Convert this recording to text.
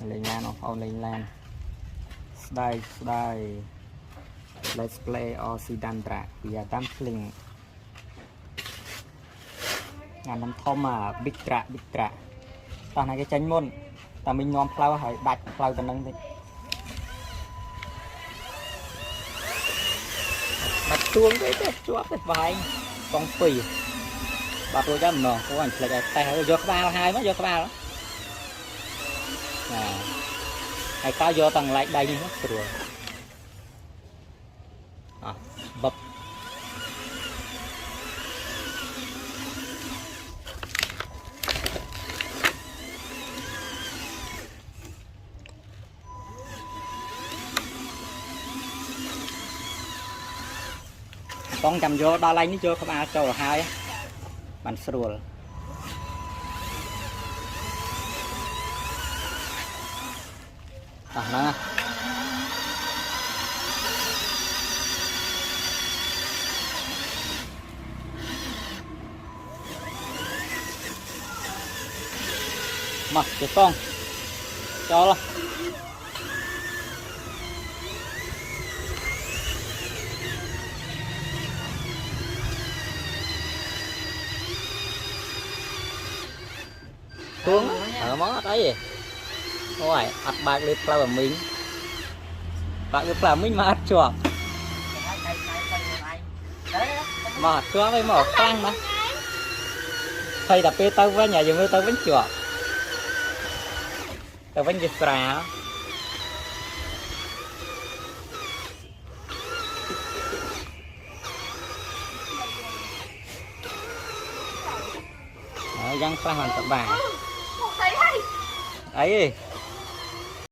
lên lan không lên lan đây đây let's play Occidentral we are dumpling ngàn năm thom mà big tra ta này cái chanh môn ta mình nóm plau hỏi bạch plau tận nâng đi bạch chuông cái chúa cái vài con phì bạc rồi chấm nó có ảnh là tay vô cái bao hai mới vô cái bao đó hay cao vô tầng lại đây như hết rồi bập con chầm vô đo lanh nó chưa các bạn cho là hai bạn sửa nó mặc cái con cho là xuống ở món đấy gì ôi ắt bạc được là mình bạc được là mình mà ắt chuột mà chuột với một căng mà thầy đập bê tông với nhà dùng bê tông bánh chuột tao bánh gì xà dân sang hoàn tập bà ấy